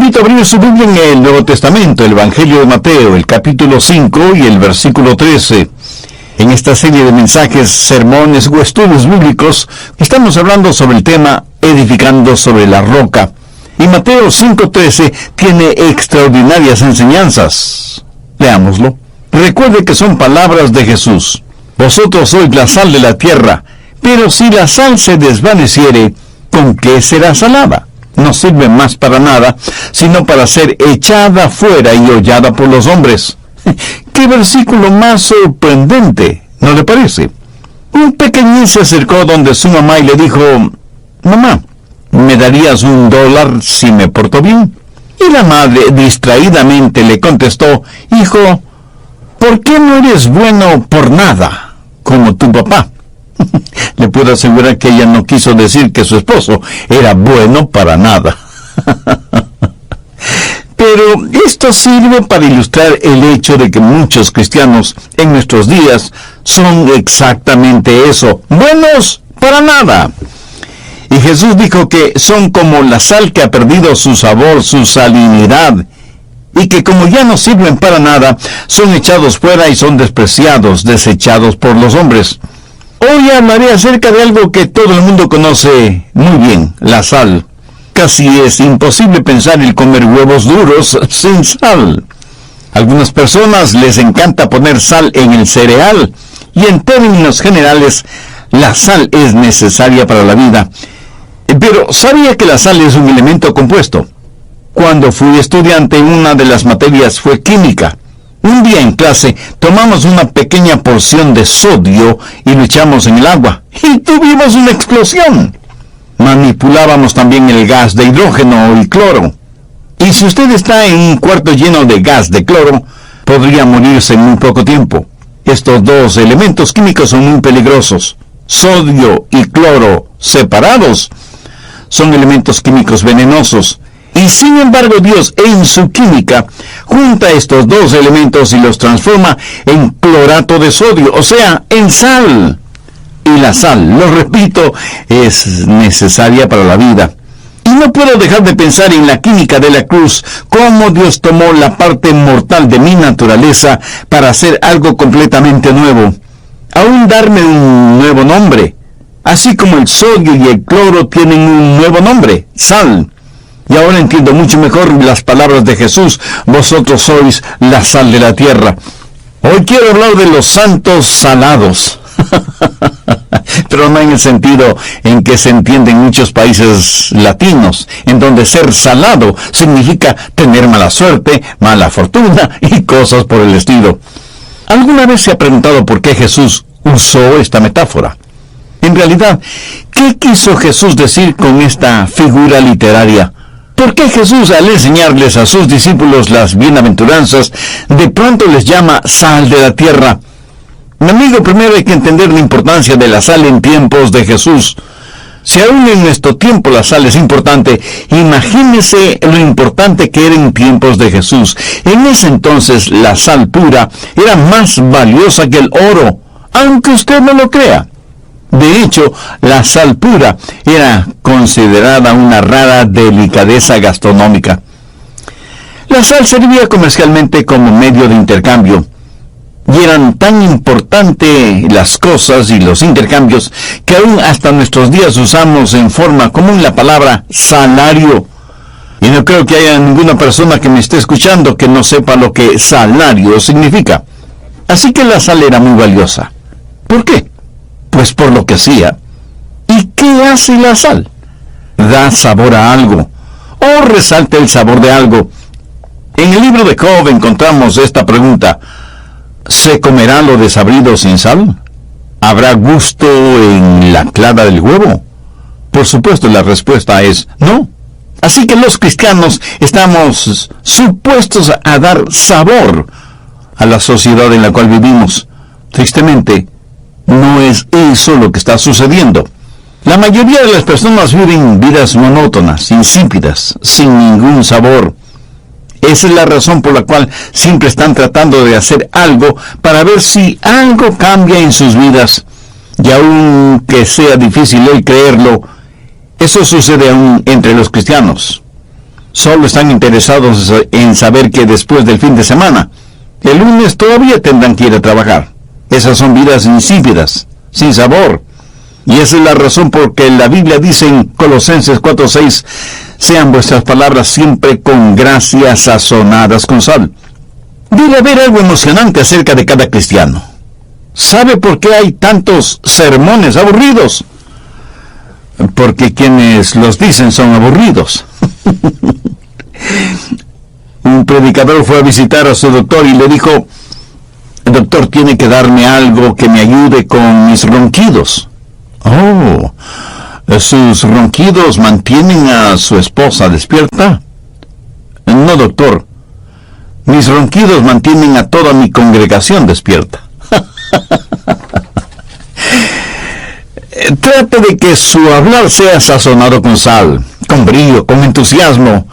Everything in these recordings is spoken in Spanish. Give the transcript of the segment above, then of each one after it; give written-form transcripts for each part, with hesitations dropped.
invito a abrir su Biblia en el Nuevo Testamento, el Evangelio de Mateo, el capítulo 5 y el versículo 13. En esta serie de mensajes, sermones o estudios bíblicos, estamos hablando sobre el tema edificando sobre la roca. Y Mateo 5:13 tiene extraordinarias enseñanzas. Leámoslo. Recuerde que son palabras de Jesús. Vosotros sois la sal de la tierra, pero si la sal se desvaneciere, ¿con qué será salada? No sirve más para nada, sino para ser echada fuera y hollada por los hombres. ¡Qué versículo más sorprendente! ¿No le parece? Un pequeñín se acercó donde su mamá y le dijo: «Mamá, ¿me darías $1 si me porto bien?». Y la madre distraídamente le contestó: «Hijo, ¿por qué no eres bueno por nada, como tu papá?». Le puedo asegurar que ella no quiso decir que su esposo era bueno para nada. Pero esto sirve para ilustrar el hecho de que muchos cristianos en nuestros días son exactamente eso, buenos para nada. Y Jesús dijo que son como la sal que ha perdido su sabor, su salinidad, y que como ya no sirven para nada, son echados fuera y son despreciados, desechados por los hombres. Hoy hablaré acerca de algo que todo el mundo conoce muy bien, la sal. Casi es imposible pensar en comer huevos duros sin sal. A algunas personas les encanta poner sal en el cereal, y en términos generales, la sal es necesaria para la vida. Pero ¿sabía que la sal es un elemento compuesto? Cuando fui estudiante, una de las materias fue química. Un día en clase tomamos una pequeña porción de sodio y lo echamos en el agua, y tuvimos una explosión. Manipulábamos también el gas de hidrógeno y cloro. Y si usted está en un cuarto lleno de gas de cloro, podría morirse en muy poco tiempo. Estos dos elementos químicos son muy peligrosos. Sodio y cloro separados son elementos químicos venenosos. Y sin embargo, Dios en su química junta estos dos elementos y los transforma en clorato de sodio, o sea, en sal. Y la sal, lo repito, es necesaria para la vida. Y no puedo dejar de pensar en la química de la cruz, cómo Dios tomó la parte mortal de mi naturaleza para hacer algo completamente nuevo. Aún darme un nuevo nombre. Así como el sodio y el cloro tienen un nuevo nombre, sal. Y ahora entiendo mucho mejor las palabras de Jesús: vosotros sois la sal de la tierra. Hoy quiero hablar de los santos salados. Pero no en el sentido en que se entiende en muchos países latinos, en donde ser salado significa tener mala suerte, mala fortuna y cosas por el estilo. ¿Alguna vez se ha preguntado por qué Jesús usó esta metáfora? En realidad, ¿qué quiso Jesús decir con esta figura literaria? ¿Por qué Jesús, al enseñarles a sus discípulos las bienaventuranzas, de pronto les llama sal de la tierra? Mi amigo, primero hay que entender la importancia de la sal en tiempos de Jesús. Si aún en nuestro tiempo la sal es importante, imagínese lo importante que era en tiempos de Jesús. En ese entonces la sal pura era más valiosa que el oro, aunque usted no lo crea. De hecho, la sal pura era considerada una rara delicadeza gastronómica. La sal servía comercialmente como medio de intercambio. Y eran tan importantes las cosas y los intercambios que aún hasta nuestros días usamos en forma común la palabra salario. Y no creo que haya ninguna persona que me esté escuchando que no sepa lo que salario significa. Así que la sal era muy valiosa. ¿Por qué? Pues por lo que hacía. ¿Y qué hace la sal? Da sabor a algo, o resalta el sabor de algo. En el libro de Job encontramos esta pregunta: ¿se comerá lo desabrido sin sal? ¿Habrá gusto en la clara del huevo? Por supuesto, la respuesta es no. Así que los cristianos estamos supuestos a dar sabor a la sociedad en la cual vivimos. Tristemente, no es eso lo que está sucediendo. La mayoría de las personas viven vidas monótonas, insípidas, sin ningún sabor. Esa es la razón por la cual siempre están tratando de hacer algo para ver si algo cambia en sus vidas. Y aunque sea difícil hoy creerlo, eso sucede aún entre los cristianos. solo están interesados en saber que después del fin de semana, el lunes todavía tendrán que ir a trabajar. Esas son vidas insípidas, sin sabor. Y esa es la razón por que la Biblia dice en Colosenses 4:6, sean vuestras palabras siempre con gracia sazonadas con sal. Debe haber algo emocionante acerca de cada cristiano. ¿Sabe por qué hay tantos sermones aburridos? Porque quienes los dicen son aburridos. Un predicador fue a visitar a su doctor y le dijo, el doctor tiene que darme algo que me ayude con mis ronquidos. Oh, ¿sus ronquidos mantienen a su esposa despierta? No, doctor. Mis ronquidos mantienen a toda mi congregación despierta. Trate de que su hablar sea sazonado con sal, con brío, con entusiasmo.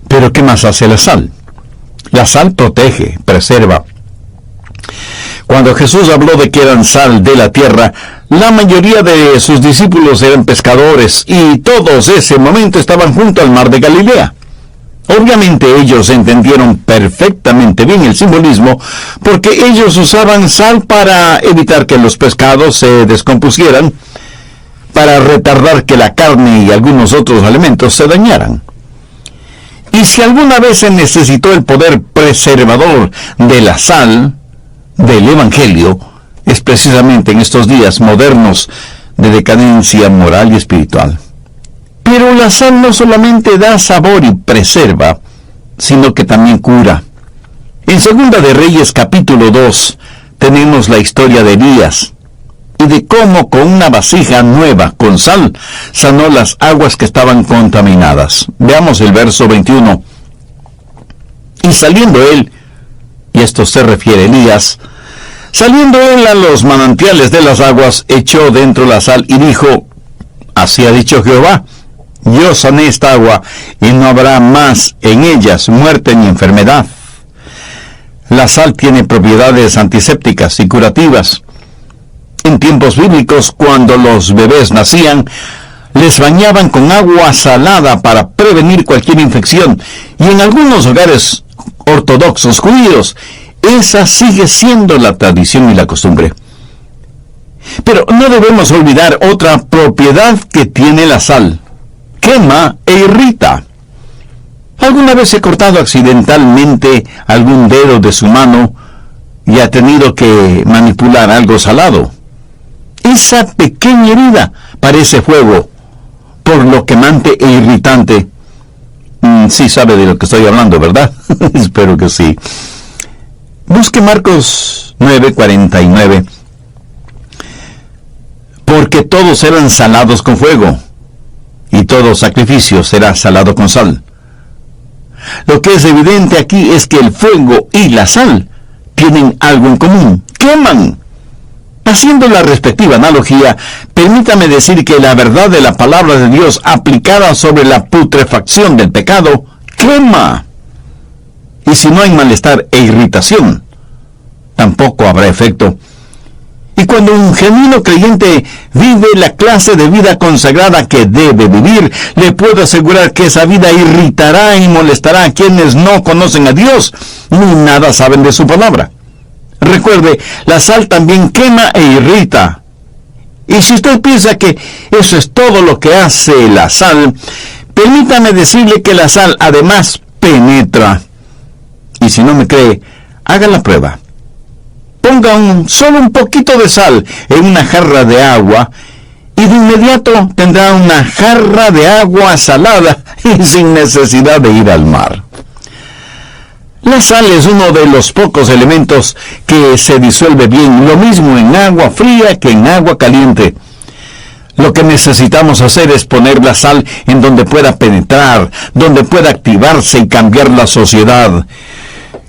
Pero ¿qué más hace la sal? La sal protege, preserva. Cuando Jesús habló de que eran sal de la tierra, la mayoría de sus discípulos eran pescadores y todos ese momento estaban junto al mar de Galilea. Obviamente ellos entendieron perfectamente bien el simbolismo porque ellos usaban sal para evitar que los pescados se descompusieran, para retardar que la carne y algunos otros alimentos se dañaran. Y si alguna vez se necesitó el poder preservador de la sal, del Evangelio, es precisamente en estos días modernos de decadencia moral y espiritual. Pero la sal no solamente da sabor y preserva, sino que también cura. En Segunda de Reyes capítulo 2 tenemos la historia de Elías y de cómo con una vasija nueva con sal sanó las aguas que estaban contaminadas. Veamos el verso 21. Y saliendo él, y esto se refiere a Elías, saliendo él a los manantiales de las aguas, echó dentro la sal y dijo, así ha dicho Jehová, yo sané esta agua y no habrá más en ellas muerte ni enfermedad. La sal tiene propiedades antisépticas y curativas. En tiempos bíblicos, cuando los bebés nacían, les bañaban con agua salada para prevenir cualquier infección. Y en algunos hogares ortodoxos judíos, esa sigue siendo la tradición y la costumbre. Pero no debemos olvidar otra propiedad que tiene la sal. Quema e irrita. ¿Alguna vez he cortado accidentalmente algún dedo de su mano y ha tenido que manipular algo salado? Esa pequeña herida parece fuego, por lo quemante e irritante. Sí sabe de lo que estoy hablando, ¿verdad? Espero que sí. Busque Marcos 9:49. Porque todos eran salados con fuego, y todo sacrificio será salado con sal. Lo que es evidente aquí es que el fuego y la sal tienen algo en común. Queman. Haciendo la respectiva analogía, permítame decir que la verdad de la palabra de Dios aplicada sobre la putrefacción del pecado, quema. Y si no hay malestar e irritación, tampoco habrá efecto. Y cuando un genuino creyente vive la clase de vida consagrada que debe vivir, le puedo asegurar que esa vida irritará y molestará a quienes no conocen a Dios ni nada saben de su palabra. Recuerde, la sal también quema e irrita. Y si usted piensa que eso es todo lo que hace la sal, permítame decirle que la sal además penetra. Y si no me cree, haga la prueba. Ponga solo un poquito de sal en una jarra de agua y de inmediato tendrá una jarra de agua salada y sin necesidad de ir al mar. La sal es uno de los pocos elementos que se disuelve bien, lo mismo en agua fría que en agua caliente. Lo que necesitamos hacer es poner la sal en donde pueda penetrar, donde pueda activarse y cambiar la sociedad.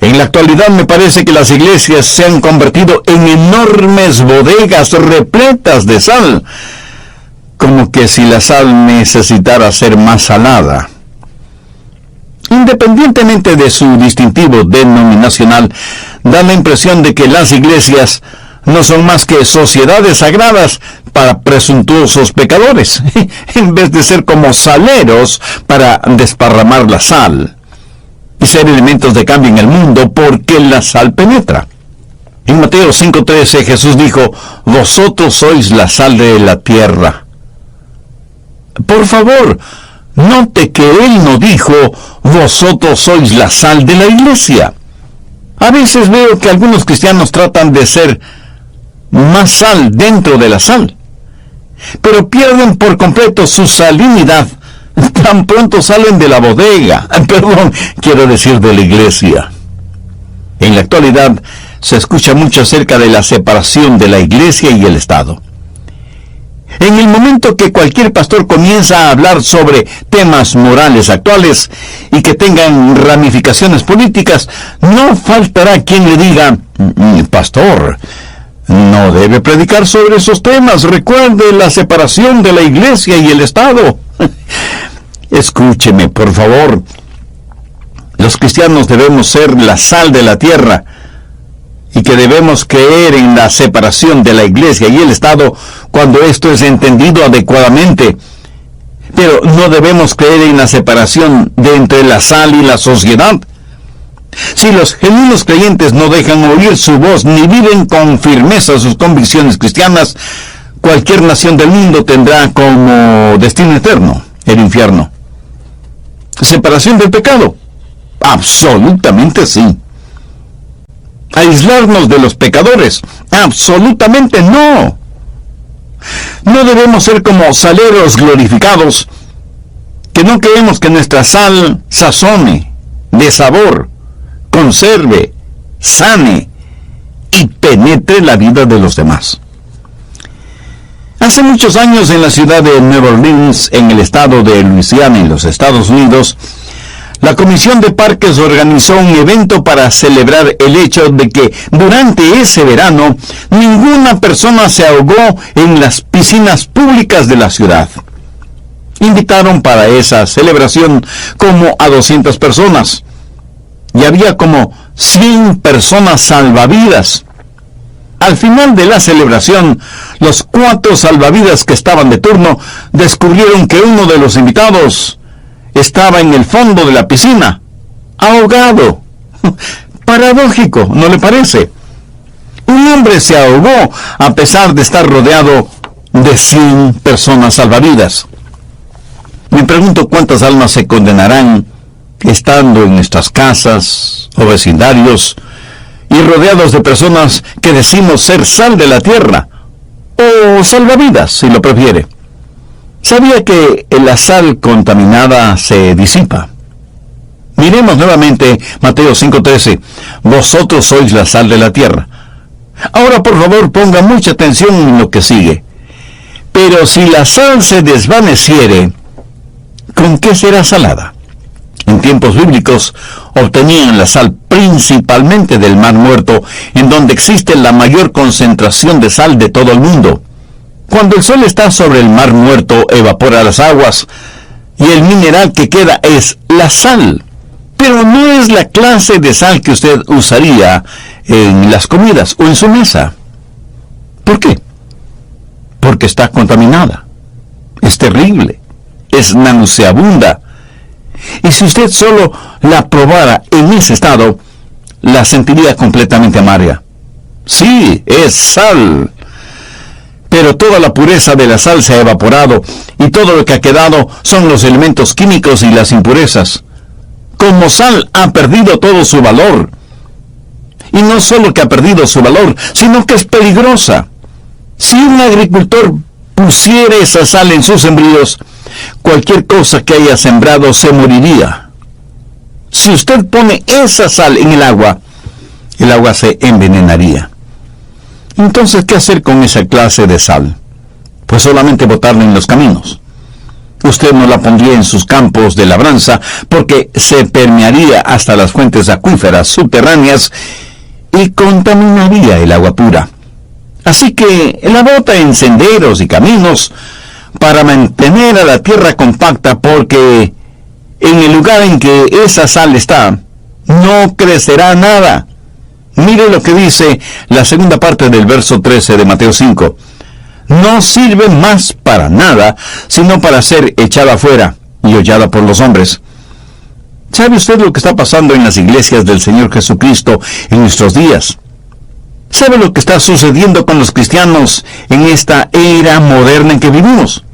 En la actualidad me parece que las iglesias se han convertido en enormes bodegas repletas de sal, como que si la sal necesitara ser más salada. Independientemente de su distintivo denominacional, da la impresión de que las iglesias no son más que sociedades sagradas para presuntuosos pecadores, en vez de ser como saleros para desparramar la sal y ser elementos de cambio en el mundo, porque la sal penetra. En Mateo 5:13 Jesús dijo: vosotros sois la sal de la tierra. Por favor, note que Él no dijo: vosotros sois la sal de la iglesia. A veces veo que algunos cristianos tratan de ser más sal dentro de la sal, pero pierden por completo su salinidad tan pronto salen de la bodega, quiero decir de la iglesia. En la actualidad se escucha mucho acerca de la separación de la iglesia y el Estado. En el momento que cualquier pastor comienza a hablar sobre temas morales actuales y que tengan ramificaciones políticas, no faltará quien le diga: pastor, no debe predicar sobre esos temas, recuerde la separación de la iglesia y el Estado. Escúcheme, por favor. Los cristianos debemos ser la sal de la tierra y que debemos creer en la separación de la iglesia y el Estado cuando esto es entendido adecuadamente. Pero no debemos creer en la separación de entre la sal y la sociedad. Si los genuinos creyentes no dejan oír su voz ni viven con firmeza sus convicciones cristianas, cualquier nación del mundo tendrá como destino eterno el infierno. ¿Separación del pecado? Absolutamente sí. ¿Aislarnos de los pecadores? Absolutamente no. No debemos ser como saleros glorificados, que no queremos que nuestra sal sazone, dé sabor, conserve, sane y penetre la vida de los demás. Hace muchos años, en la ciudad de Nueva Orleans, en el estado de Luisiana, en los Estados Unidos, la Comisión de Parques organizó un evento para celebrar el hecho de que durante ese verano ninguna persona se ahogó en las piscinas públicas de la ciudad. Invitaron para esa celebración como a 200 personas y había como 100 personas salvavidas. Al final de la celebración, los 4 salvavidas que estaban de turno descubrieron que uno de los invitados estaba en el fondo de la piscina, ahogado. Paradójico, ¿no le parece? Un hombre se ahogó a pesar de estar rodeado de 100 personas salvavidas. Me pregunto cuántas almas se condenarán estando en nuestras casas o vecindarios y rodeados de personas que decimos ser sal de la tierra, o salvavidas, si lo prefiere. ¿Sabía que la sal contaminada se disipa? Miremos nuevamente Mateo 5:13. Vosotros sois la sal de la tierra. Ahora, por favor, ponga mucha atención en lo que sigue. Pero si la sal se desvaneciere, ¿con qué será salada? En tiempos bíblicos obtenían la sal principalmente del Mar Muerto, en donde existe la mayor concentración de sal de todo el mundo. Cuando el sol está sobre el Mar Muerto, evapora las aguas, y el mineral que queda es la sal. Pero no es la clase de sal que usted usaría en las comidas o en su mesa. ¿Por qué? Porque está contaminada. Es terrible. Es nauseabunda. Y si usted solo la probara en ese estado, la sentiría completamente amarga. Sí, es sal. Pero toda la pureza de la sal se ha evaporado, y todo lo que ha quedado son los elementos químicos y las impurezas. Como sal ha perdido todo su valor. Y no solo que ha perdido su valor, sino que es peligrosa. Si un agricultor pusiera esa sal en sus sembríos, cualquier cosa que haya sembrado se moriría. Si usted pone esa sal en el agua se envenenaría. Entonces, ¿qué hacer con esa clase de sal? Pues solamente botarla en los caminos. Usted no la pondría en sus campos de labranza, porque se permearía hasta las fuentes acuíferas subterráneas y contaminaría el agua pura. Así que la bota en senderos y caminos para mantener a la tierra compacta, porque en el lugar en que esa sal está, no crecerá nada. Mire lo que dice la segunda parte del verso 13 de Mateo 5. No sirve más para nada, sino para ser echada afuera y hollada por los hombres. ¿Sabe usted lo que está pasando en las iglesias del Señor Jesucristo en nuestros días? ¿Sabe lo que está sucediendo con los cristianos en esta era moderna en que vivimos?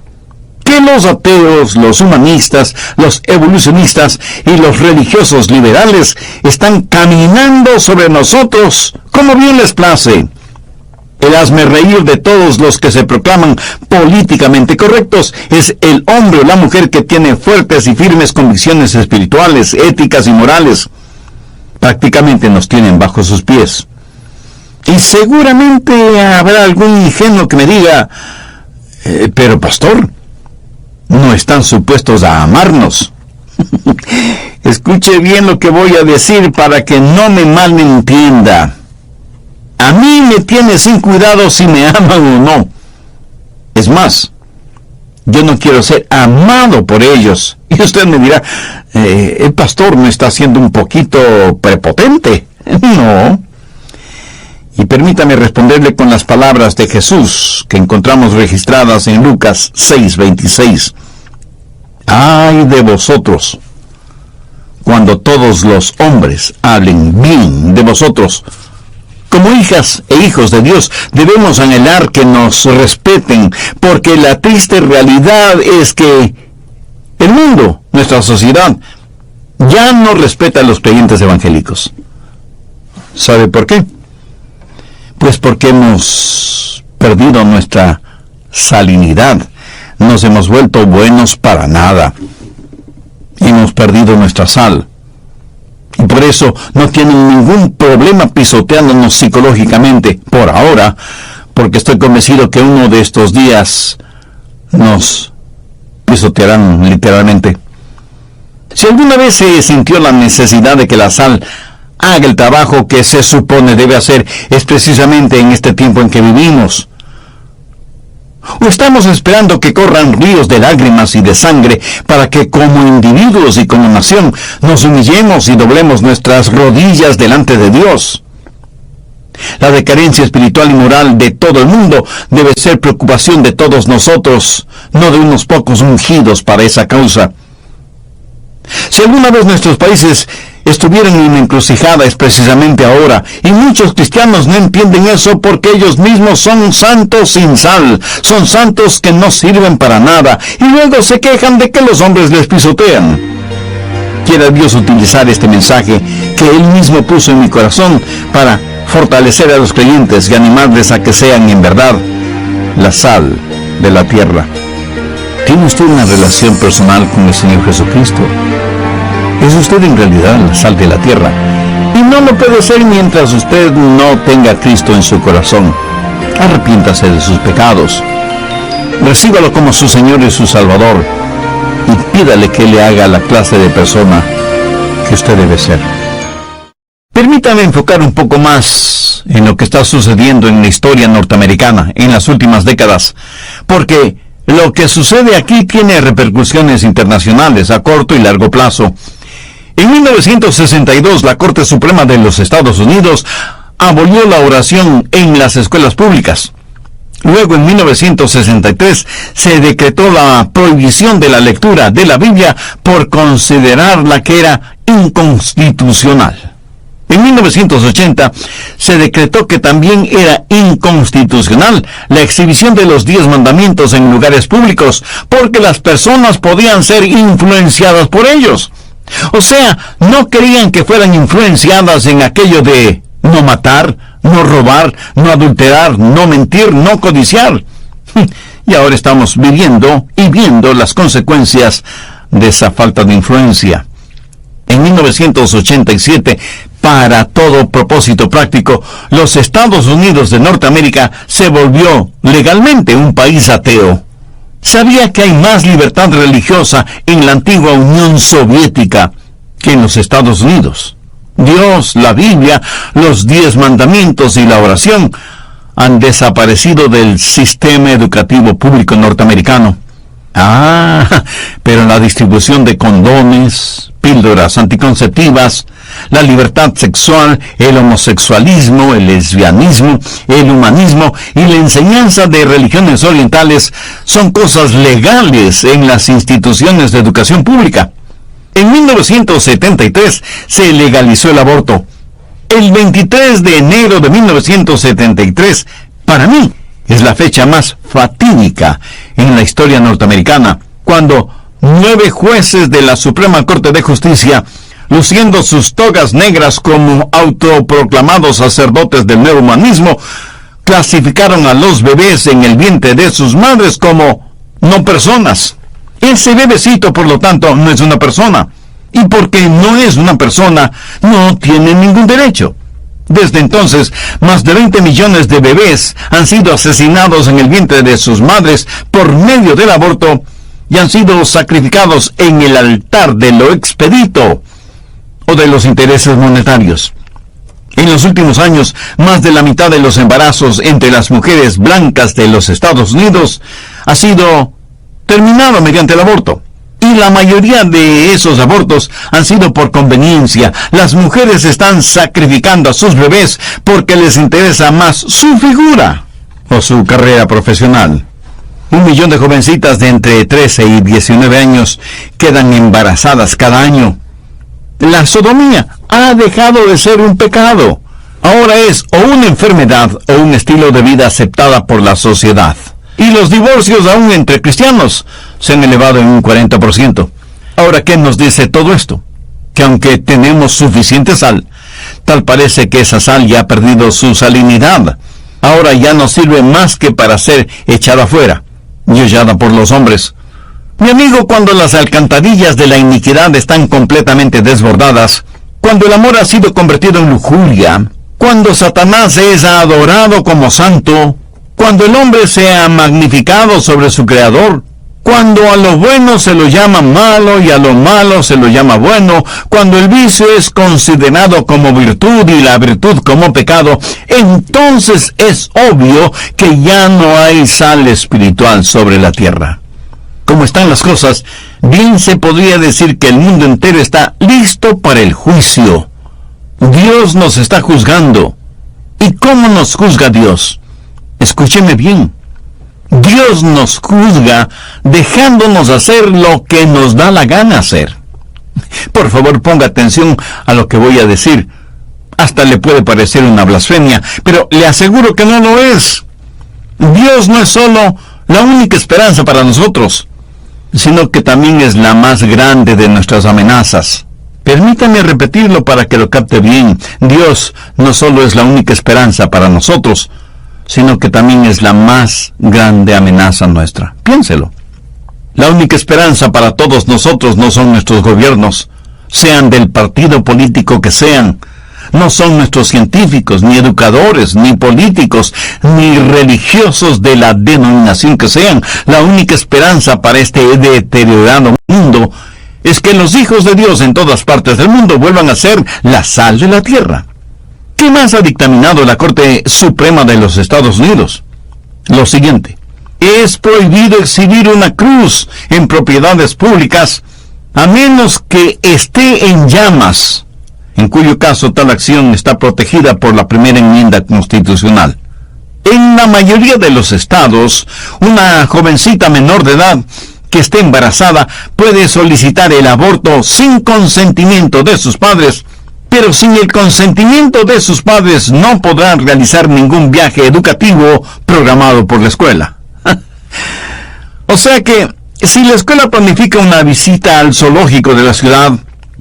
Que los ateos, los humanistas, los evolucionistas y los religiosos liberales están caminando sobre nosotros como bien les place. El hazmerreír de todos los que se proclaman políticamente correctos es el hombre o la mujer que tiene fuertes y firmes convicciones espirituales, éticas y morales. Prácticamente nos tienen bajo sus pies. Y seguramente habrá algún ingenuo que me diga, pero pastor, no están supuestos a amarnos. Escuche bien lo que voy a decir para que no me malentienda. A mí me tiene sin cuidado si me aman o no. Es más, yo no quiero ser amado por ellos. Y usted me dirá, el pastor me está siendo un poquito prepotente. No. Y permítame responderle con las palabras de Jesús que encontramos registradas en Lucas 6:26. ¡Ay de vosotros! Cuando todos los hombres hablen bien de vosotros. Como hijas e hijos de Dios, debemos anhelar que nos respeten, porque la triste realidad es que el mundo, nuestra sociedad, ya no respeta a los creyentes evangélicos. ¿Sabe por qué? Pues porque hemos perdido nuestra salinidad, nos hemos vuelto buenos para nada, hemos perdido nuestra sal. Y por eso no tienen ningún problema pisoteándonos psicológicamente, por ahora, porque estoy convencido que uno de estos días nos pisotearán literalmente. Si alguna vez se sintió la necesidad de que la sal haga el trabajo que se supone debe hacer, es precisamente en este tiempo en que vivimos. ¿O estamos esperando que corran ríos de lágrimas y de sangre para que como individuos y como nación nos humillemos y doblemos nuestras rodillas delante de Dios? La decadencia espiritual y moral de todo el mundo debe ser preocupación de todos nosotros, no de unos pocos ungidos para esa causa. Si alguna vez nuestros países estuvieron en una encrucijada es precisamente ahora, y muchos cristianos no entienden eso porque ellos mismos son santos sin sal, son santos que no sirven para nada, y luego se quejan de que los hombres les pisotean. Quiera Dios utilizar este mensaje que Él mismo puso en mi corazón para fortalecer a los creyentes y animarles a que sean en verdad la sal de la tierra. ¿Tiene usted una relación personal con el Señor Jesucristo? ¿Es usted en realidad la sal de la tierra? Y no lo puede ser mientras usted no tenga a Cristo en su corazón. Arrepiéntase de sus pecados. Recíbalo como su Señor y su Salvador. Y pídale que le haga la clase de persona que usted debe ser. Permítame enfocar un poco más en lo que está sucediendo en la historia norteamericana en las últimas décadas, porque lo que sucede aquí tiene repercusiones internacionales a corto y largo plazo. En 1962, la Corte Suprema de los Estados Unidos abolió la oración en las escuelas públicas. Luego, en 1963, se decretó la prohibición de la lectura de la Biblia por considerarla que era inconstitucional. En 1980, se decretó que también era inconstitucional la exhibición de los 10 mandamientos en lugares públicos, porque las personas podían ser influenciadas por ellos. O sea, no querían que fueran influenciadas en aquello de no matar, no robar, no adulterar, no mentir, no codiciar. Y ahora estamos viviendo y viendo las consecuencias de esa falta de influencia. En 1987, para todo propósito práctico, los Estados Unidos de Norteamérica se volvió legalmente un país ateo. ¿Sabía que hay más libertad religiosa en la antigua Unión Soviética que en los Estados Unidos? Dios, la Biblia, los 10 mandamientos y la oración han desaparecido del sistema educativo público norteamericano. Pero la distribución de condones, píldoras anticonceptivas, la libertad sexual, el homosexualismo, el lesbianismo, el humanismo y la enseñanza de religiones orientales son cosas legales en las instituciones de educación pública. En 1973 se legalizó el aborto. El 23 de enero de 1973, para mí, es la fecha más fatídica en la historia norteamericana, cuando 9 jueces de la Suprema Corte de Justicia, luciendo sus togas negras como autoproclamados sacerdotes del nuevo humanismo, clasificaron a los bebés en el vientre de sus madres como no personas. Ese bebecito, por lo tanto, no es una persona. Y porque no es una persona, no tiene ningún derecho. Desde entonces, más de 20 millones de bebés han sido asesinados en el vientre de sus madres por medio del aborto y han sido sacrificados en el altar de lo expedito o de los intereses monetarios. En los últimos años, más de la mitad de los embarazos entre las mujeres blancas de los Estados Unidos ha sido terminado mediante el aborto. Y la mayoría de esos abortos han sido por conveniencia. Las mujeres están sacrificando a sus bebés porque les interesa más su figura o su carrera profesional. 1 millón de jovencitas de entre 13 y 19 años quedan embarazadas cada año. La sodomía ha dejado de ser un pecado. Ahora es o una enfermedad o un estilo de vida aceptada por la sociedad. Y los divorcios aún entre cristianos se han elevado en un 40%. Ahora, ¿qué nos dice todo esto? Que aunque tenemos suficiente sal, tal parece que esa sal ya ha perdido su salinidad. Ahora ya no sirve más que para ser echada afuera y hollada por los hombres. Mi amigo, cuando las alcantarillas de la iniquidad están completamente desbordadas, cuando el amor ha sido convertido en lujuria, cuando Satanás es adorado como santo, cuando el hombre se ha magnificado sobre su creador, cuando a lo bueno se lo llama malo y a lo malo se lo llama bueno, cuando el vicio es considerado como virtud y la virtud como pecado, entonces es obvio que ya no hay sal espiritual sobre la tierra. Como están las cosas, bien se podría decir que el mundo entero está listo para el juicio. Dios nos está juzgando. ¿Y cómo nos juzga Dios? Escúcheme bien. Dios nos juzga dejándonos hacer lo que nos da la gana hacer. Por favor, ponga atención a lo que voy a decir. Hasta le puede parecer una blasfemia, pero le aseguro que no lo es. Dios no es solo la única esperanza para nosotros, sino que también es la más grande de nuestras amenazas. Permítame repetirlo para que lo capte bien. Dios no solo es la única esperanza para nosotros, sino que también es la más grande amenaza nuestra. Piénselo. La única esperanza para todos nosotros no son nuestros gobiernos, sean del partido político que sean. No son nuestros científicos, ni educadores, ni políticos, ni religiosos de la denominación que sean. La única esperanza para este deteriorado mundo es que los hijos de Dios en todas partes del mundo vuelvan a ser la sal de la tierra. ¿Qué más ha dictaminado la Corte Suprema de los Estados Unidos? Lo siguiente: es prohibido exhibir una cruz en propiedades públicas a menos que esté en llamas, en cuyo caso tal acción está protegida por la primera enmienda constitucional. En la mayoría de los estados, una jovencita menor de edad que esté embarazada puede solicitar el aborto sin consentimiento de sus padres, pero sin el consentimiento de sus padres no podrán realizar ningún viaje educativo programado por la escuela. O sea que, si la escuela planifica una visita al zoológico de la ciudad,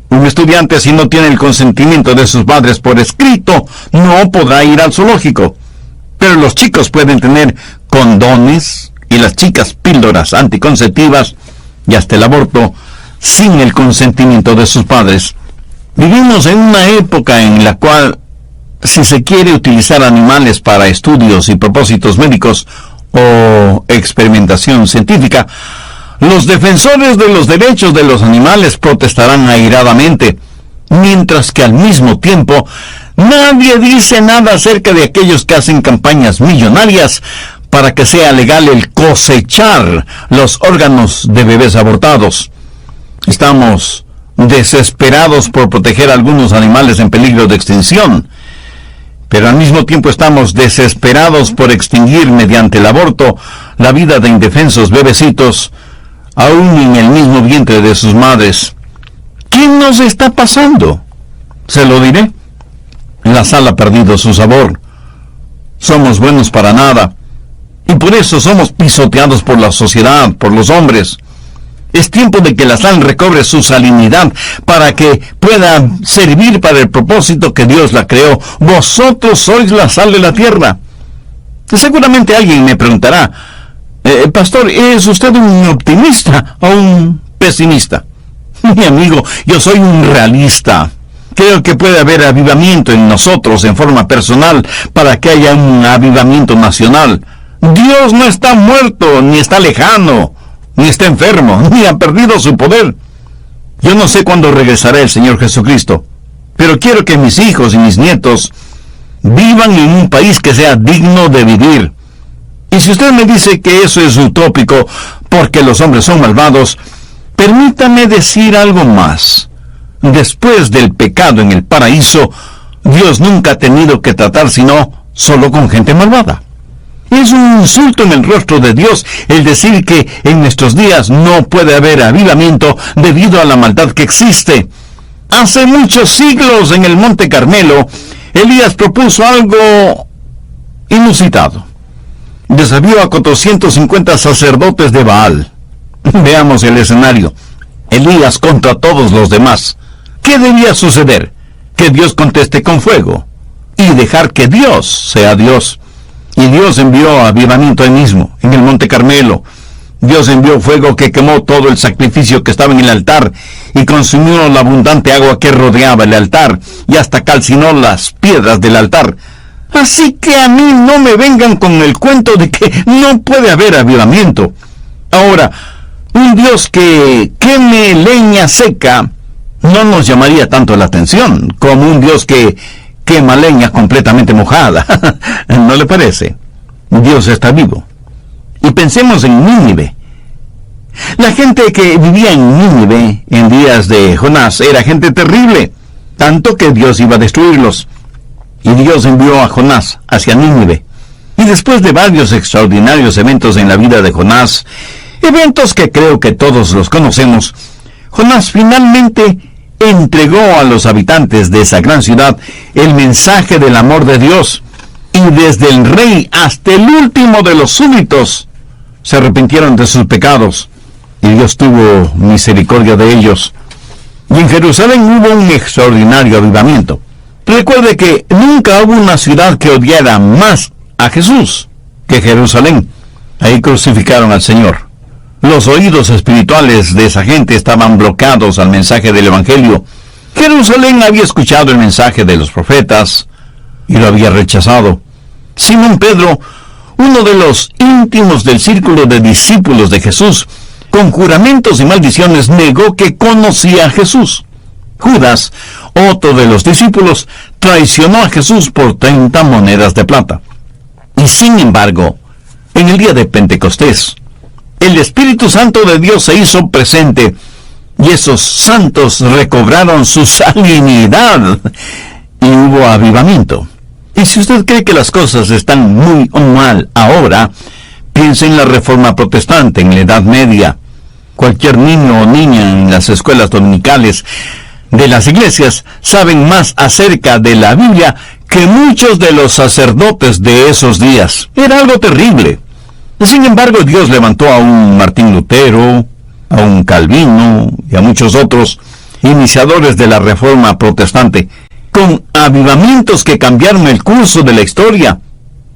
un estudiante, si no tiene el consentimiento de sus padres por escrito, no podrá ir al zoológico. Pero los chicos pueden tener condones y las chicas píldoras anticonceptivas y hasta el aborto sin el consentimiento de sus padres. Vivimos en una época en la cual, si se quiere utilizar animales para estudios y propósitos médicos o experimentación científica, los defensores de los derechos de los animales protestarán airadamente, mientras que al mismo tiempo nadie dice nada acerca de aquellos que hacen campañas millonarias para que sea legal el cosechar los órganos de bebés abortados. Estamos desesperados por proteger a algunos animales en peligro de extinción, pero al mismo tiempo estamos desesperados por extinguir mediante el aborto la vida de indefensos bebecitos, aún en el mismo vientre de sus madres. ¿Qué nos está pasando? Se lo diré. La sal ha perdido su sabor. Somos buenos para nada, y por eso somos pisoteados por la sociedad, por los hombres. Es tiempo de que la sal recobre su salinidad para que pueda servir para el propósito que Dios la creó. Vosotros sois la sal de la tierra. Seguramente alguien me preguntará, pastor, ¿es usted un optimista o un pesimista? Mi amigo, yo soy un realista. Creo que puede haber avivamiento en nosotros en forma personal para que haya un avivamiento nacional. Dios no está muerto, ni está lejano, ni está enfermo, ni ha perdido su poder. Yo no sé cuándo regresará el Señor Jesucristo, pero quiero que mis hijos y mis nietos vivan en un país que sea digno de vivir. Y si usted me dice que eso es utópico porque los hombres son malvados, permítame decir algo más. Después del pecado en el paraíso, Dios nunca ha tenido que tratar sino solo con gente malvada. Es un insulto en el rostro de Dios el decir que en nuestros días no puede haber avivamiento debido a la maldad que existe. Hace muchos siglos en el Monte Carmelo, Elías propuso algo inusitado. Desafió a 450 sacerdotes de Baal. Veamos el escenario. Elías contra todos los demás. ¿Qué debía suceder? Que Dios conteste con fuego y dejar que Dios sea Dios. Y Dios envió avivamiento ahí mismo, en el Monte Carmelo. Dios envió fuego que quemó todo el sacrificio que estaba en el altar y consumió la abundante agua que rodeaba el altar y hasta calcinó las piedras del altar. Así que a mí no me vengan con el cuento de que no puede haber avivamiento. Ahora, un Dios que queme leña seca no nos llamaría tanto la atención como un Dios que quema leña completamente mojada. ¿No le parece? Dios está vivo. Y pensemos en Nínive. La gente que vivía en Nínive en días de Jonás era gente terrible, tanto que Dios iba a destruirlos. Y Dios envió a Jonás hacia Nínive. Y después de varios extraordinarios eventos en la vida de Jonás, eventos que creo que todos los conocemos, Jonás finalmente entregó a los habitantes de esa gran ciudad el mensaje del amor de Dios, y desde el rey hasta el último de los súbditos se arrepintieron de sus pecados, y Dios tuvo misericordia de ellos. Y en Jerusalén hubo un extraordinario avivamiento. Recuerde que nunca hubo una ciudad que odiara más a Jesús que Jerusalén. Ahí crucificaron al Señor. Los oídos espirituales de esa gente estaban bloqueados al mensaje del Evangelio. Jerusalén había escuchado el mensaje de los profetas y lo había rechazado. Simón Pedro, uno de los íntimos del círculo de discípulos de Jesús, con juramentos y maldiciones negó que conocía a Jesús. Judas, otro de los discípulos, traicionó a Jesús por 30 monedas de plata. Y sin embargo, en el día de Pentecostés, el Espíritu Santo de Dios se hizo presente y esos santos recobraron su salinidad y hubo avivamiento. Y si usted cree que las cosas están muy o mal ahora, piense en la Reforma Protestante en la Edad Media. Cualquier niño o niña en las escuelas dominicales de las iglesias saben más acerca de la Biblia que muchos de los sacerdotes de esos días. Era algo terrible. Sin embargo, Dios levantó a un Martín Lutero, a un Calvino y a muchos otros iniciadores de la Reforma Protestante, con avivamientos que cambiaron el curso de la historia.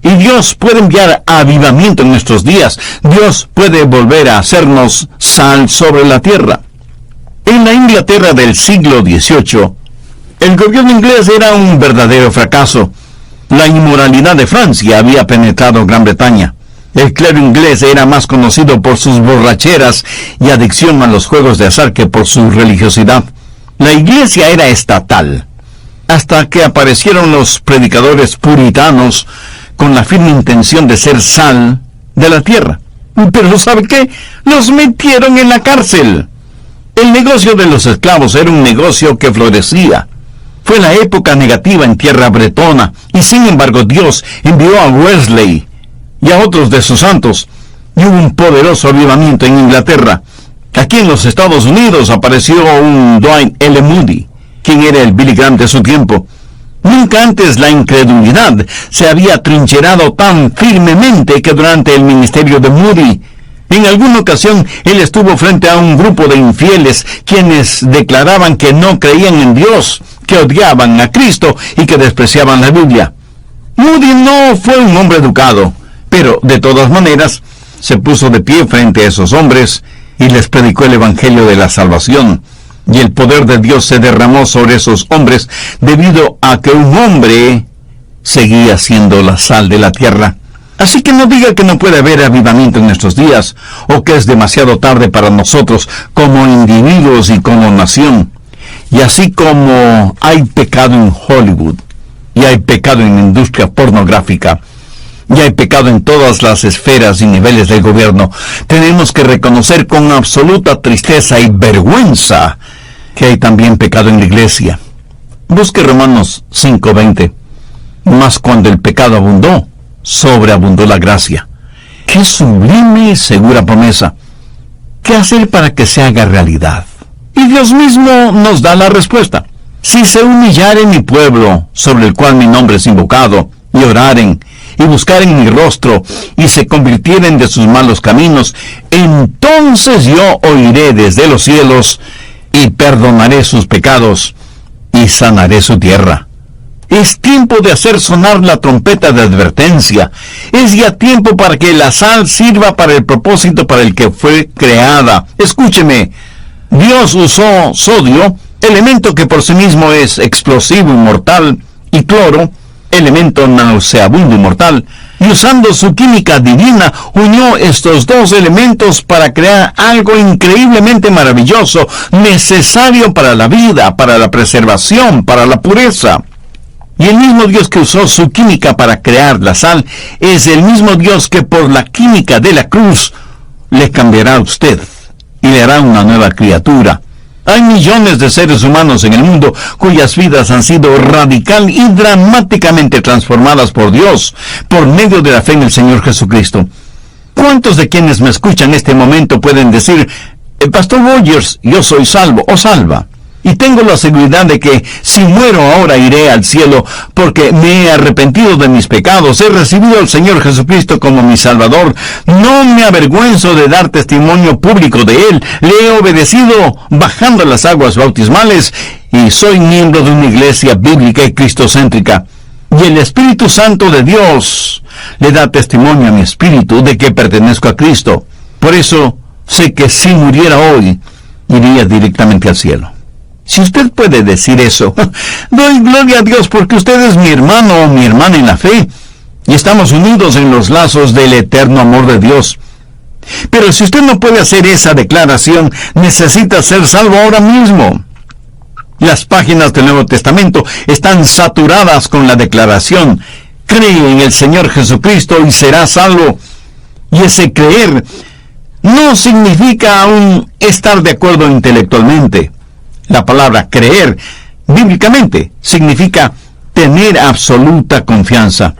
Y Dios puede enviar avivamiento en nuestros días. Dios puede volver a hacernos sal sobre la tierra. En la Inglaterra del siglo XVIII, el gobierno inglés era un verdadero fracaso. La inmoralidad de Francia había penetrado Gran Bretaña. El clero inglés era más conocido por sus borracheras y adicción a los juegos de azar que por su religiosidad. La iglesia era estatal, hasta que aparecieron los predicadores puritanos con la firme intención de ser sal de la tierra. Pero ¿sabe qué? Los metieron en la cárcel. El negocio de los esclavos era un negocio que florecía. Fue la época negativa en tierra bretona, y sin embargo Dios envió a Wesley y a otros de sus santos, y hubo un poderoso avivamiento en Inglaterra. Aquí en los Estados Unidos apareció un Dwight L. Moody, quien era el Billy Graham de su tiempo. Nunca antes la incredulidad se había trincherado tan firmemente que durante el ministerio de Moody. En alguna ocasión él estuvo frente a un grupo de infieles quienes declaraban que no creían en Dios, que odiaban a Cristo y que despreciaban la Biblia. Moody no fue un hombre educado, pero de todas maneras se puso de pie frente a esos hombres y les predicó el Evangelio de la salvación. Y el poder de Dios se derramó sobre esos hombres debido a que un hombre seguía siendo la sal de la tierra. Así que no diga que no puede haber avivamiento en nuestros días, o que es demasiado tarde para nosotros como individuos y como nación. Y así como hay pecado en Hollywood, y hay pecado en la industria pornográfica, y hay pecado en todas las esferas y niveles del gobierno, tenemos que reconocer con absoluta tristeza y vergüenza que hay también pecado en la iglesia. Busque Romanos 5:20. Mas cuando el pecado abundó, sobreabundó la gracia. ¡Qué sublime y segura promesa! ¿Qué hacer para que se haga realidad? Y Dios mismo nos da la respuesta. Si se humillare mi pueblo, sobre el cual mi nombre es invocado, y oraren, y buscaren mi rostro, y se convirtieren de sus malos caminos, entonces yo oiré desde los cielos, y perdonaré sus pecados, y sanaré su tierra. Es tiempo de hacer sonar la trompeta de advertencia. Es ya tiempo para que la sal sirva para el propósito para el que fue creada. Escúcheme, Dios usó sodio, elemento que por sí mismo es explosivo y mortal, y cloro, elemento nauseabundo y mortal, y usando su química divina, unió estos dos elementos para crear algo increíblemente maravilloso, necesario para la vida, para la preservación, para la pureza. Y el mismo Dios que usó su química para crear la sal, es el mismo Dios que por la química de la cruz le cambiará a usted y le hará una nueva criatura. Hay millones de seres humanos en el mundo cuyas vidas han sido radical y dramáticamente transformadas por Dios, por medio de la fe en el Señor Jesucristo. ¿Cuántos de quienes me escuchan en este momento pueden decir, Pastor Rogers, yo soy salvo o salva? Y tengo la seguridad de que si muero ahora iré al cielo porque me he arrepentido de mis pecados, he recibido al Señor Jesucristo como mi Salvador, no me avergüenzo de dar testimonio público de Él, le he obedecido bajando las aguas bautismales y soy miembro de una iglesia bíblica y cristocéntrica. Y el Espíritu Santo de Dios le da testimonio a mi espíritu de que pertenezco a Cristo. Por eso sé que si muriera hoy, iría directamente al cielo. Si usted puede decir eso, doy gloria a Dios porque usted es mi hermano o mi hermana en la fe y estamos unidos en los lazos del eterno amor de Dios. Pero si usted no puede hacer esa declaración, necesita ser salvo ahora mismo. Las páginas del Nuevo Testamento están saturadas con la declaración: cree en el Señor Jesucristo y serás salvo. Y ese creer no significa aún estar de acuerdo intelectualmente. La palabra creer, bíblicamente, significa tener absoluta confianza.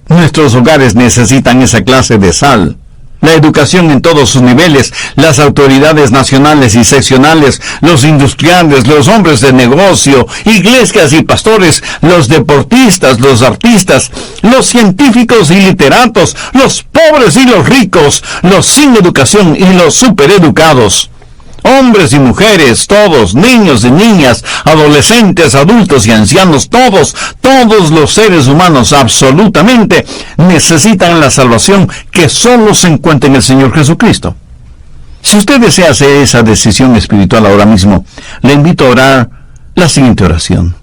Nuestros hogares necesitan esa clase de sal. La educación en todos sus niveles, las autoridades nacionales y seccionales, los industriales, los hombres de negocio, iglesias y pastores, los deportistas, los artistas, los científicos y literatos, los pobres y los ricos, los sin educación y los supereducados. Hombres y mujeres, todos, niños y niñas, adolescentes, adultos y ancianos, todos los seres humanos absolutamente necesitan la salvación que solo se encuentra en el Señor Jesucristo. Si usted desea hacer esa decisión espiritual ahora mismo, le invito a orar la siguiente oración.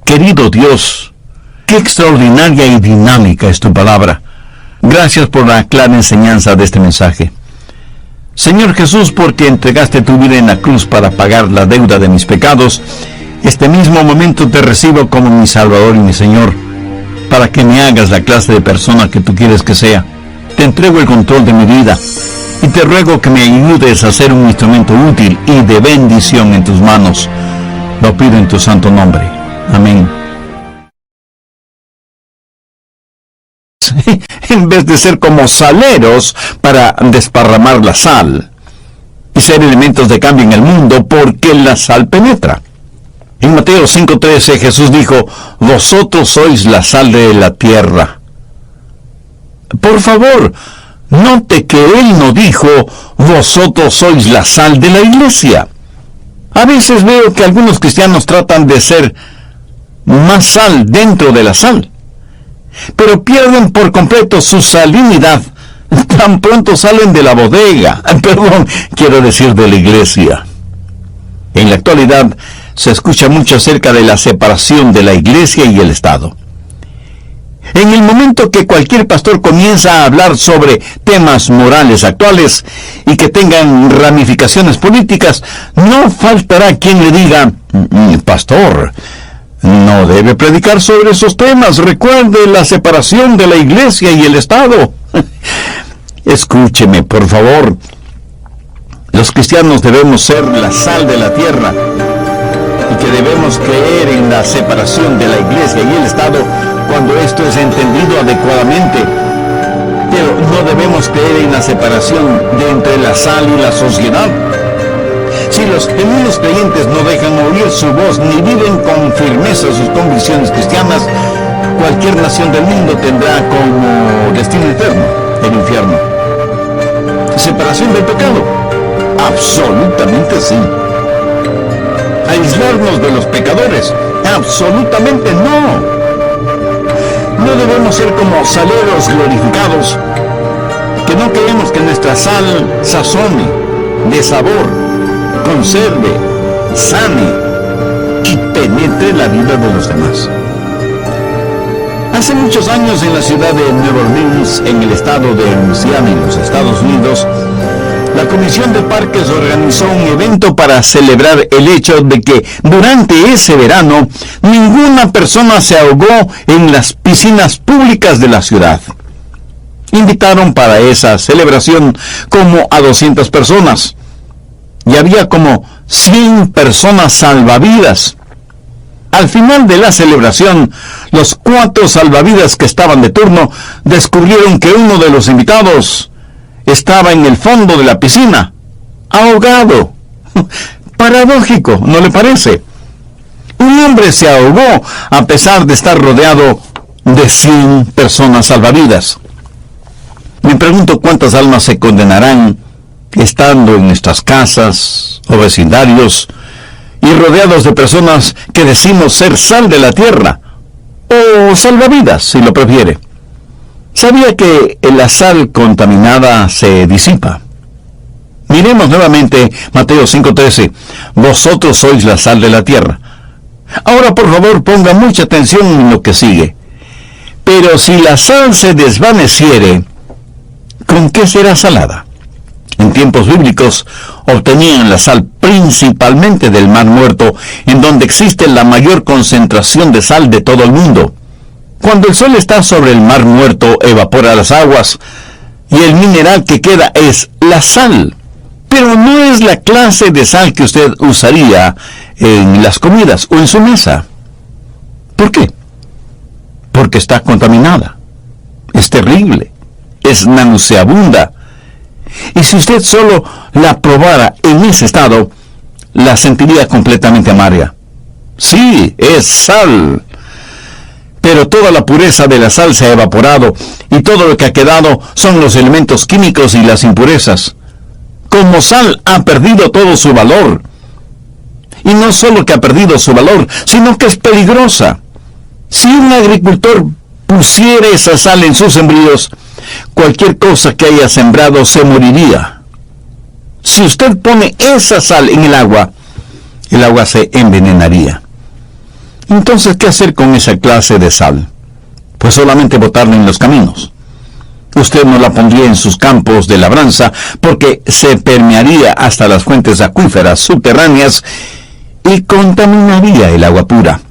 Querido Dios, qué extraordinaria y dinámica es tu palabra. Gracias por la clara enseñanza de este mensaje. Señor Jesús, porque entregaste tu vida en la cruz para pagar la deuda de mis pecados, este mismo momento te recibo como mi Salvador y mi Señor, para que me hagas la clase de persona que tú quieres que sea. Te entrego el control de mi vida. y te ruego que me ayudes a ser un instrumento útil y de bendición en tus manos. Lo pido en tu santo nombre. Amén. En vez de ser como saleros para desparramar la sal y ser elementos de cambio en el mundo, porque la sal penetra. En Mateo 5:13 Jesús dijo: vosotros sois la sal de la tierra. Por favor, note que Él no dijo: vosotros sois la sal de la iglesia. A veces veo que algunos cristianos tratan de ser más sal dentro de la sal, pero pierden por completo su salinidad tan pronto salen de la bodega, quiero decir de la iglesia. En la actualidad se escucha mucho acerca de la separación de la iglesia y el Estado. En el momento que cualquier pastor comienza a hablar sobre temas morales actuales y que tengan ramificaciones políticas, no faltará quien le diga: pastor, no debe predicar sobre esos temas. Recuerde la separación de la iglesia y el Estado. Escúcheme, por favor. Los cristianos debemos ser la sal de la tierra y que debemos creer en la separación de la iglesia y el Estado cuando esto es entendido adecuadamente. Pero no debemos creer en la separación de entre la sal y la sociedad. Si los genuinos creyentes no dejan oír su voz ni viven con firmeza sus convicciones cristianas, cualquier nación del mundo tendrá como destino eterno el infierno. ¿Separación del pecado? Absolutamente sí. ¿Aislarnos de los pecadores? Absolutamente no. No debemos ser como saleros glorificados, que no queremos que nuestra sal sazone, dé sabor, conserve, sane y penetre la vida de los demás. Hace muchos años, en la ciudad de Nueva Orleans, en el estado de Luisiana, en los Estados Unidos, la Comisión de Parques organizó un evento para celebrar el hecho de que durante ese verano ninguna persona se ahogó en las piscinas públicas de la ciudad. Invitaron para esa celebración como a 200 personas y había como 100 personas salvavidas. Al final de la celebración, los 4 salvavidas que estaban de turno descubrieron que uno de los invitados estaba en el fondo de la piscina, ahogado. Paradójico, ¿no le parece? Un hombre se ahogó a pesar de estar rodeado de 100 personas salvavidas. Me pregunto cuántas almas se condenarán estando en nuestras casas o vecindarios y rodeados de personas que decimos ser sal de la tierra, o salvavidas, si lo prefiere. ¿Sabía que la sal contaminada se disipa? Miremos nuevamente Mateo 5:13. Vosotros sois la sal de la tierra. Ahora, por favor, ponga mucha atención en lo que sigue. Pero si la sal se desvaneciere, ¿con qué será salada? En tiempos bíblicos obtenían la sal principalmente del Mar Muerto, en donde existe la mayor concentración de sal de todo el mundo. Cuando el sol está sobre el Mar Muerto, evapora las aguas, y el mineral que queda es la sal. Pero no es la clase de sal que usted usaría en las comidas o en su mesa. ¿Por qué? Porque está contaminada. Es terrible. Es nauseabunda. Y si usted solo la probara en ese estado, la sentiría completamente amarga. Sí, es sal. Pero toda la pureza de la sal se ha evaporado, y todo lo que ha quedado son los elementos químicos y las impurezas. Como sal ha perdido todo su valor. Y no solo que ha perdido su valor, sino que es peligrosa. Si un agricultor pusiera esa sal en sus sembríos, cualquier cosa que haya sembrado se moriría. Si usted pone esa sal en el agua se envenenaría. Entonces, ¿qué hacer con esa clase de sal? Pues solamente botarla en los caminos. Usted no la pondría en sus campos de labranza porque se permearía hasta las fuentes acuíferas subterráneas y contaminaría el agua pura.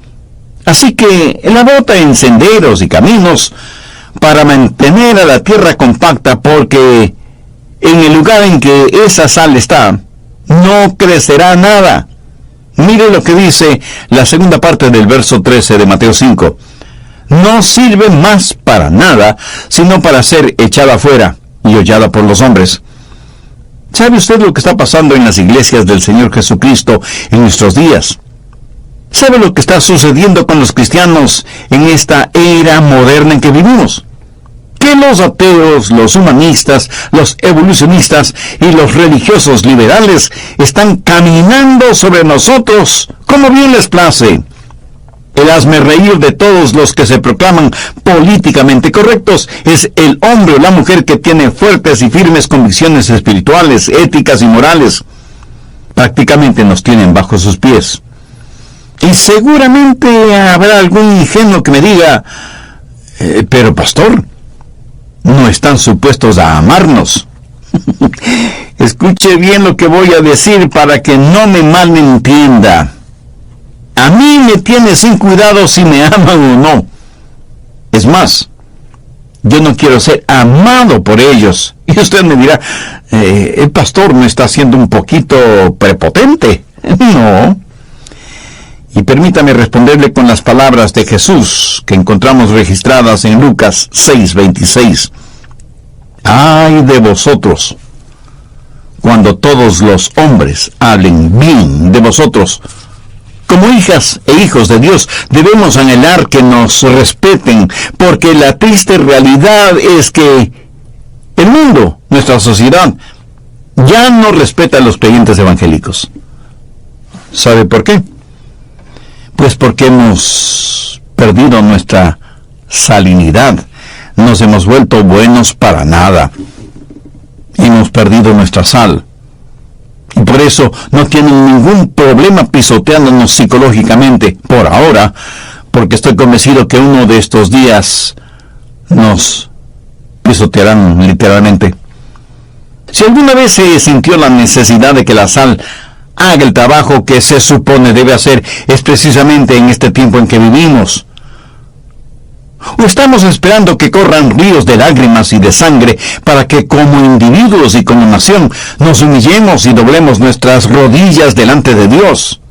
Así que la bota en senderos y caminos para mantener a la tierra compacta, porque en el lugar en que esa sal está, no crecerá nada. Mire lo que dice la segunda parte del verso 13 de Mateo 5. No sirve más para nada, sino para ser echada afuera y hollada por los hombres. ¿Sabe usted lo que está pasando en las iglesias del Señor Jesucristo en nuestros días? ¿Sabe lo que está sucediendo con los cristianos en esta era moderna en que vivimos? Que los ateos, los humanistas, los evolucionistas y los religiosos liberales están caminando sobre nosotros como bien les place. El hazmerreír de todos los que se proclaman políticamente correctos es el hombre o la mujer que tiene fuertes y firmes convicciones espirituales, éticas y morales. Prácticamente nos tienen bajo sus pies. Y seguramente habrá algún ingenuo que me diga, pero pastor, no están supuestos a amarnos. Escuche bien lo que voy a decir para que no me malentienda. A mí me tiene sin cuidado si me aman o no. Es más, yo no quiero ser amado por ellos. Y usted me dirá, el pastor no está siendo un poquito prepotente. No. Y permítame responderle con las palabras de Jesús que encontramos registradas en Lucas 6:26. ¡Ay de vosotros! Cuando todos los hombres hablen bien de vosotros. Como hijas e hijos de Dios, debemos anhelar que nos respeten, porque la triste realidad es que el mundo, nuestra sociedad, ya no respeta a los creyentes evangélicos. ¿Sabe por qué? Pues porque hemos perdido nuestra salinidad, nos hemos vuelto buenos para nada, hemos perdido nuestra sal. Y por eso no tienen ningún problema pisoteándonos psicológicamente, por ahora, porque estoy convencido que uno de estos días nos pisotearán literalmente. Si alguna vez se sintió la necesidad de que la sal haga el trabajo que se supone debe hacer, es precisamente en este tiempo en que vivimos. ¿O estamos esperando que corran ríos de lágrimas y de sangre para que como individuos y como nación nos humillemos y doblemos nuestras rodillas delante de Dios?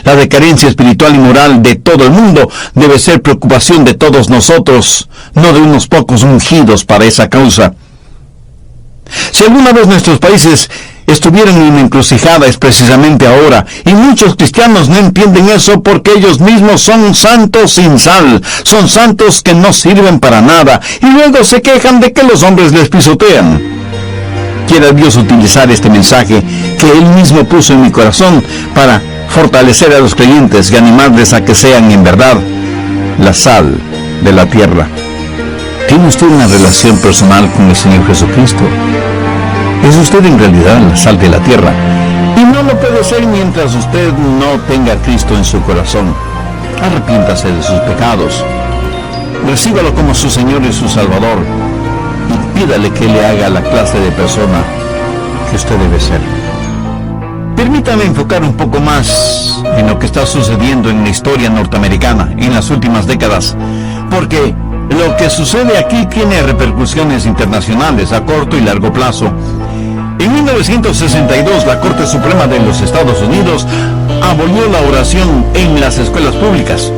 La decadencia espiritual y moral de todo el mundo debe ser preocupación de todos nosotros, no de unos pocos ungidos para esa causa. Si alguna vez nuestros países estuvieron en una encrucijada es precisamente ahora, y muchos cristianos no entienden eso porque ellos mismos son santos sin sal, son santos que no sirven para nada, y luego se quejan de que los hombres les pisotean. Quiera Dios utilizar este mensaje que Él mismo puso en mi corazón para fortalecer a los creyentes y animarles a que sean en verdad la sal de la tierra. ¿Tiene usted una relación personal con el Señor Jesucristo? ¿Es usted en realidad la sal de la tierra? Y no lo puede ser mientras usted no tenga a Cristo en su corazón. Arrepiéntase de sus pecados. Recíbalo como su Señor y su Salvador. Y pídale que le haga la clase de persona que usted debe ser. Permítame enfocar un poco más en lo que está sucediendo en la historia norteamericana en las últimas décadas, porque lo que sucede aquí tiene repercusiones internacionales a corto y largo plazo. En 1962, la Corte Suprema de los Estados Unidos abolió la oración en las escuelas públicas.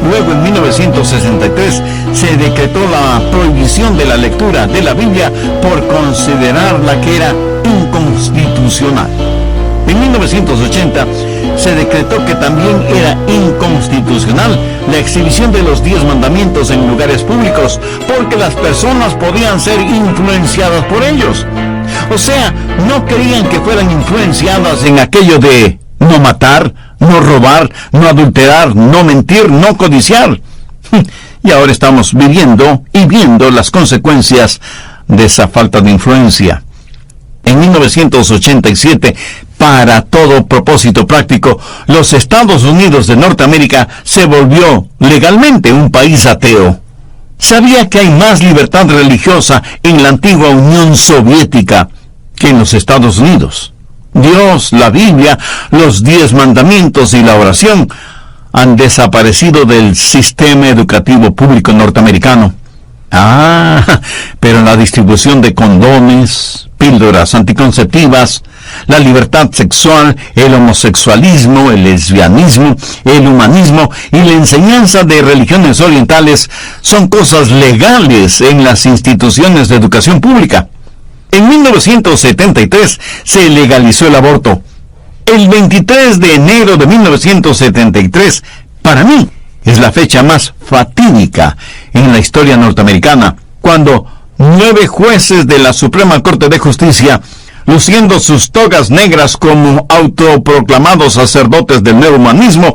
Luego, en 1963, se decretó la prohibición de la lectura de la Biblia por considerarla que era inconstitucional. En 1980, se decretó que también era inconstitucional la exhibición de los 10 mandamientos en lugares públicos, porque las personas podían ser influenciadas por ellos. O sea, no querían que fueran influenciadas en aquello de no matar, no robar, no adulterar, no mentir, no codiciar. Y ahora estamos viviendo y viendo las consecuencias de esa falta de influencia. En 1987, para todo propósito práctico, los Estados Unidos de Norteamérica se volvió legalmente un país ateo. ¿Sabía que hay más libertad religiosa en la antigua Unión Soviética que en los Estados Unidos? Dios, la Biblia, los 10 mandamientos y la oración han desaparecido del sistema educativo público norteamericano. Pero la distribución de condones, píldoras anticonceptivas, la libertad sexual, el homosexualismo, el lesbianismo, el humanismo y la enseñanza de religiones orientales son cosas legales en las instituciones de educación pública. En 1973 se legalizó el aborto. El 23 de enero de 1973, para mí, es la fecha más fatídica en la historia norteamericana, cuando 9 jueces de la Suprema Corte de Justicia, luciendo sus togas negras como autoproclamados sacerdotes del nuevo humanismo,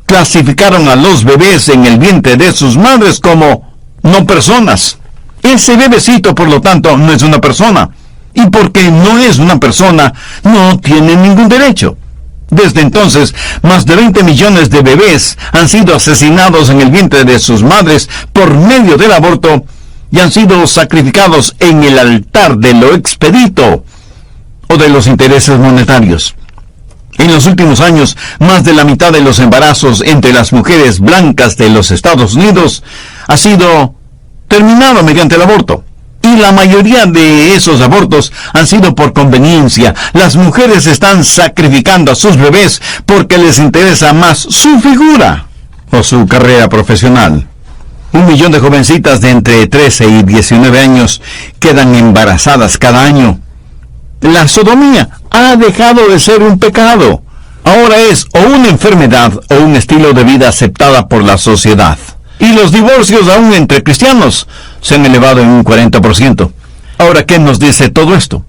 clasificaron a los bebés en el vientre de sus madres como no personas. Ese bebecito, por lo tanto, no es una persona. Y porque no es una persona, no tiene ningún derecho. Desde entonces, más de 20 millones de bebés han sido asesinados en el vientre de sus madres por medio del aborto y han sido sacrificados en el altar de lo expedito o de los intereses monetarios. En los últimos años, más de la mitad de los embarazos entre las mujeres blancas de los Estados Unidos ha sido terminado mediante el aborto. Y la mayoría de esos abortos han sido por conveniencia. Las mujeres están sacrificando a sus bebés porque les interesa más su figura o su carrera profesional. 1 millón de jovencitas de entre 13 y 19 años quedan embarazadas cada año. La sodomía ha dejado de ser un pecado. Ahora es o una enfermedad o un estilo de vida aceptada por la sociedad. Y los divorcios aún entre cristianos se han elevado en un 40%. Ahora, ¿qué nos dice todo esto?